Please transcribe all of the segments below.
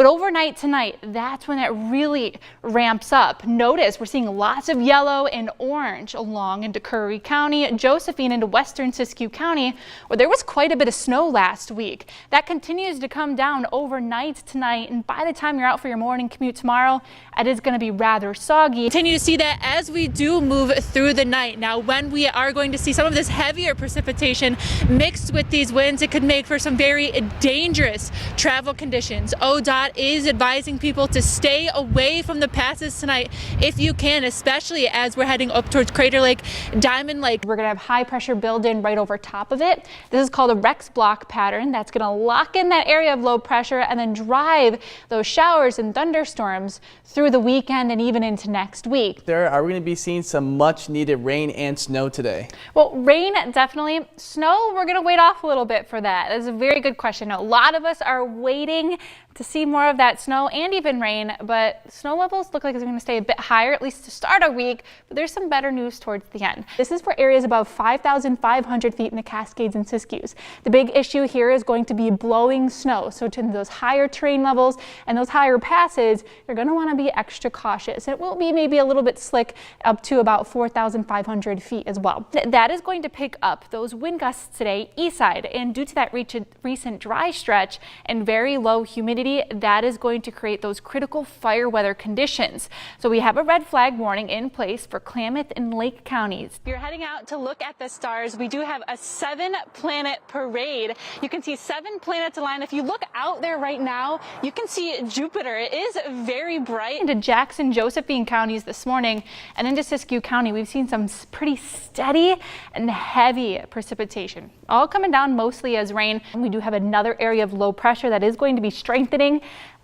But overnight tonight, that's when it really ramps up. Notice we're seeing lots of yellow and orange along into Curry County, Josephine into western Siskiyou County, where there was quite a bit of snow last week. That continues to come down overnight tonight, and by the time you're out for your morning commute tomorrow, it is going to be rather soggy. Continue to see that as we do move through the night. Now, when we are going to see some of this heavier precipitation mixed with these winds, it could make for some very dangerous travel conditions. ODOT is advising people to stay away from the passes tonight if you can, especially as we're heading up towards Crater Lake, Diamond Lake. We're going to have high pressure build in right over top of it. This is called a Rex block pattern. That's going to lock in that area of low pressure and then drive those showers and thunderstorms through the weekend and even into next week. Are we going to be seeing some much needed rain and snow today? Well, rain definitely. Snow, we're going to wait off a little bit for that. That's a very good question. A lot of us are waiting to see more of that snow and even rain, but snow levels look like it's going to stay a bit higher, at least to start our week, but there's some better news towards the end. This is for areas above 5,500 feet in the Cascades and Siskiyous. The big issue here is going to be blowing snow. So to those higher terrain levels and those higher passes, you're going to want to be extra cautious. It will be maybe a little bit slick up to about 4,500 feet as well. That is going to pick up those wind gusts today east side, and due to that recent dry stretch and very low humidity, that is going to create those critical fire weather conditions. So we have a red flag warning in place for Klamath and Lake counties. If you're heading out to look at the stars, we do have a 7-planet parade. You can see 7 planets aligned. If you look out there right now, you can see Jupiter. It is very bright. Into Jackson, Josephine counties this morning and into Siskiyou County, we've seen some pretty steady and heavy precipitation, all coming down mostly as rain. And we do have another area of low pressure that is going to be strengthening.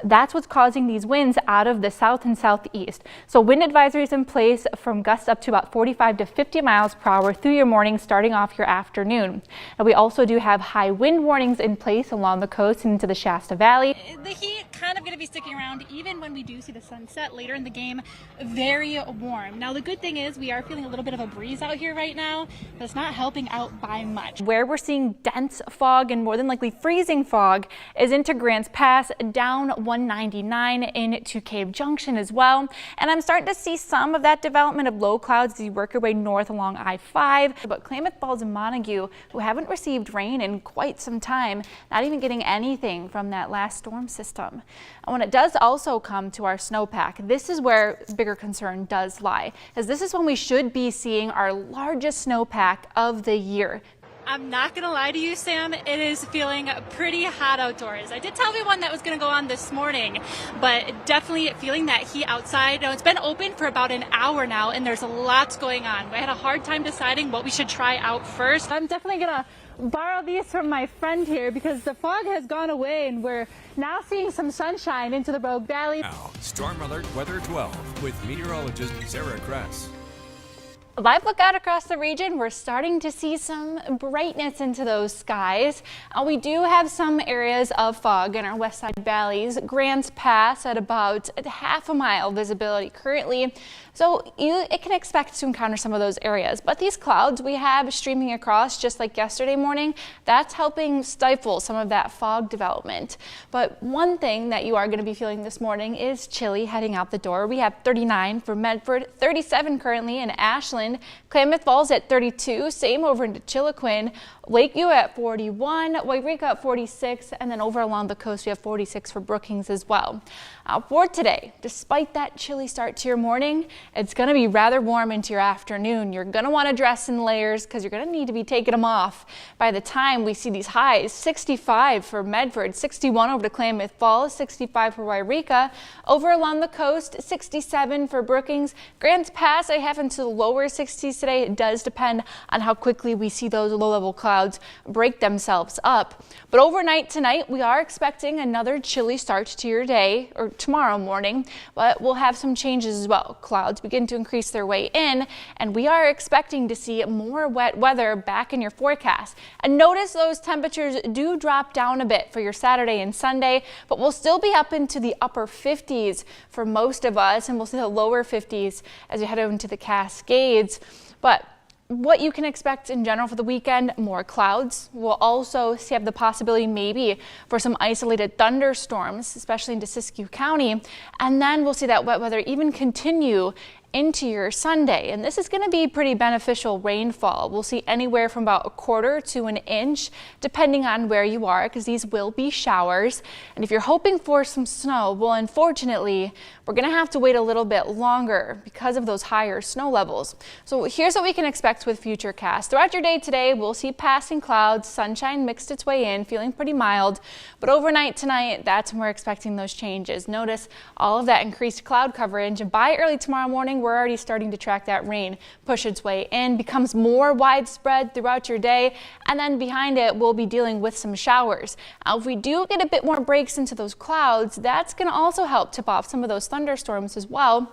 That's what's causing these winds out of the south and southeast. So wind advisories in place from gusts up to about 45 to 50 miles per hour through your morning, starting off your afternoon. And we also do have high wind warnings in place along the coast and into the Shasta Valley. The heat kind of going to be sticking around even when we do see the sunset later in the game. Very warm. Now the good thing is we are feeling a little bit of a breeze out here right now. That's not helping out by much. Where we're seeing dense fog and more than likely freezing fog is into Grants Pass, down 199 into Cave Junction as well. And I'm starting to see some of that development of low clouds as you work your way north along I-5. But Klamath Falls and Montague, who haven't received rain in quite some time, not even getting anything from that last storm system. And when it does also come to our snowpack, this is where bigger concern does lie, as this is when we should be seeing our largest snowpack of the year. I'm not going to lie to you, Sam. It is feeling pretty hot outdoors. I did tell everyone that was going to go on this morning, but definitely feeling that heat outside. Now, it's been open for about an hour now, and there's lots going on. We had a hard time deciding what we should try out first. I'm definitely going to borrow these from my friend here because the fog has gone away, and we're now seeing some sunshine into the Rogue Valley. Now, Storm Alert Weather 12 with meteorologist Sara Kress. A live look out across the region, we're starting to see some brightness into those skies. We do have some areas of fog in our west side valleys. Grants Pass at about half a mile visibility currently. So it can expect to encounter some of those areas. But these clouds we have streaming across just like yesterday morning, that's helping stifle some of that fog development. But one thing that you are going to be feeling this morning is chilly heading out the door. We have 39 for Medford, 37 currently in Ashland, Klamath Falls at 32, same over into Chiloquin, Lakeview at 41, Wairika at 46, and then over along the coast we have 46 for Brookings as well. For today, despite that chilly start to your morning, it's going to be rather warm into your afternoon. You're going to want to dress in layers because you're going to need to be taking them off by the time we see these highs. 65 for Medford, 61 over to Klamath Falls, 65 for Wairika. Over along the coast, 67 for Brookings. Grants Pass, I have into the lower 60s today. It does depend on how quickly we see those low-level clouds break themselves up. But overnight tonight, we are expecting another chilly start to your day, or tomorrow morning, but we'll have some changes as well. Clouds begin to increase their way in, and we are expecting to see more wet weather back in your forecast. And notice those temperatures do drop down a bit for your Saturday and Sunday, but we'll still be up into the upper 50s for most of us, and we'll see the lower 50s as you head over into the Cascades. But What you can expect in general for the weekend, more clouds. We'll also have the possibility maybe for some isolated thunderstorms, especially into Siskiyou County. And then we'll see that wet weather even continue into your Sunday, and this is going to be pretty beneficial rainfall. We'll see anywhere from about 1/4 to an inch depending on where you are, because these will be showers. And if you're hoping for some snow, well, unfortunately we're going to have to wait a little bit longer because of those higher snow levels. So here's what we can expect with Futurecast. Throughout your day today, we'll see passing clouds, sunshine mixed its way in, feeling pretty mild, but overnight tonight, that's when we're expecting those changes. Notice all of that increased cloud coverage, and by early tomorrow morning we're already starting to track that rain push its way in, becomes more widespread throughout your day, and then behind it we'll be dealing with some showers. Now, if we do get a bit more breaks into those clouds, that's going to also help tip off some of those thunderstorms as well.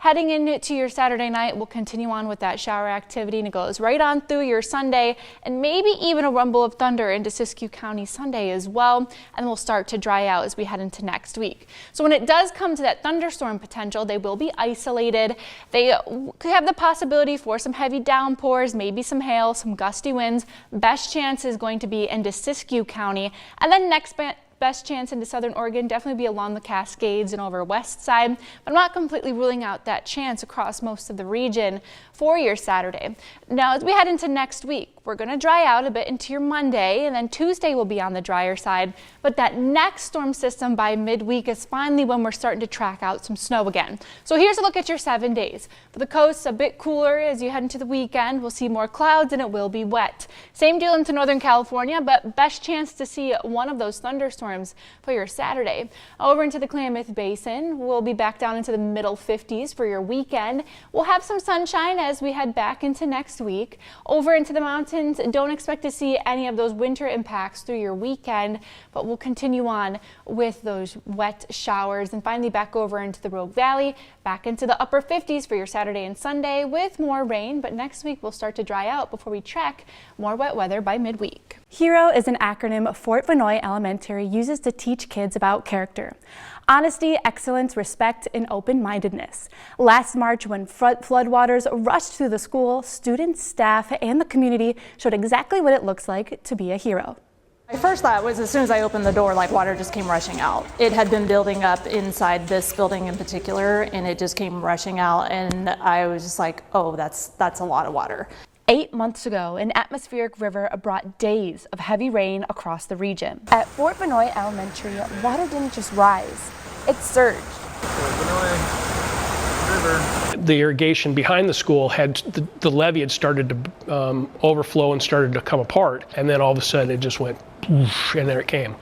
Heading into your Saturday night, we'll continue on with that shower activity, and it goes right on through your Sunday, and maybe even a rumble of thunder into Siskiyou County Sunday as well, and we'll start to dry out as we head into next week. So when it does come to that thunderstorm potential, they will be isolated. They could have the possibility for some heavy downpours, maybe some hail, some gusty winds. Best chance is going to be into Siskiyou County, and then next best chance into southern Oregon, definitely be along the Cascades and over west side. But I'm not completely ruling out that chance across most of the region for your Saturday. Now, as we head into next week, we're going to dry out a bit into your Monday, and then Tuesday will be on the drier side. But that next storm system by midweek is finally when we're starting to track out some snow again. So here's a look at your 7 days. For the coast, a bit cooler as you head into the weekend. We'll see more clouds and it will be wet. Same deal into Northern California, but best chance to see one of those thunderstorms for your Saturday. Over into the Klamath Basin, we'll be back down into the middle 50s for your weekend. We'll have some sunshine as we head back into next week. Over into the mountains, don't expect to see any of those winter impacts through your weekend, but we'll continue on with those wet showers, and finally back over into the Rogue Valley, back into the upper 50s for your Saturday and Sunday with more rain, but next week we'll start to dry out before we track more wet weather by midweek. HERO is an acronym Fort Vanoy Elementary uses to teach kids about character. Honesty, excellence, respect, and open-mindedness. Last March, when floodwaters rushed through the school, students, staff, and the community showed exactly what it looks like to be a hero. My first thought was, as soon as I opened the door, like, water just came rushing out. It had been building up inside this building in particular, and it just came rushing out, and I was just like, oh, that's a lot of water. 8 months ago, an atmospheric river brought days of heavy rain across the region. At Fort Vanoy Elementary, water didn't just rise, it surged. The irrigation behind the school had the levee had started to overflow and started to come apart, and then all of a sudden it just went poof, and there it came.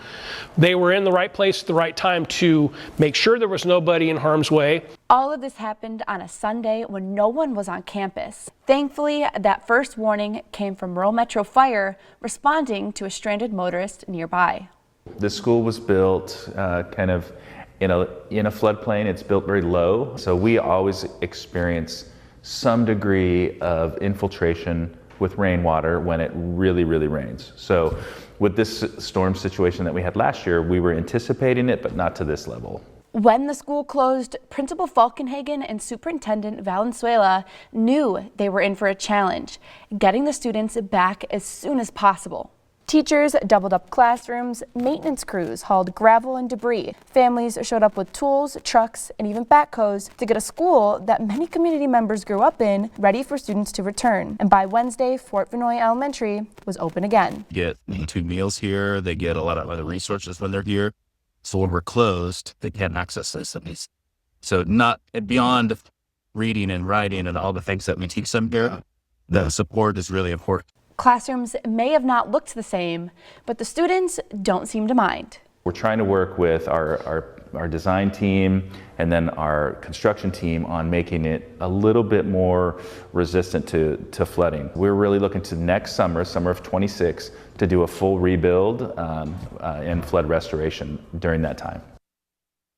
They were in the right place at the right time to make sure there was nobody in harm's way. All of this happened on a Sunday when no one was on campus. Thankfully, that first warning came from Rural Metro Fire responding to a stranded motorist nearby. The school was built kind of in a floodplain. It's built very low, so we always experience some degree of infiltration with rainwater when it really, really rains. So with this storm situation that we had last year, we were anticipating it, but not to this level. When the school closed, Principal Falkenhagen and Superintendent Valenzuela knew they were in for a challenge, getting the students back as soon as possible. Teachers doubled up classrooms, maintenance crews hauled gravel and debris. Families showed up with tools, trucks, and even backhoes to get a school that many community members grew up in ready for students to return. And by Wednesday, Fort Vanoy Elementary was open again. Get 2 meals here, they get a lot of other resources when they're here. So when we're closed, they can't access those. So not beyond reading and writing and all the things that we teach them here, the support is really important. Classrooms may have not looked the same, but the students don't seem to mind. We're trying to work with our design team and then our construction team on making it a little bit more resistant to flooding. We're really looking to next summer of 26, to do a full rebuild and flood restoration during that time.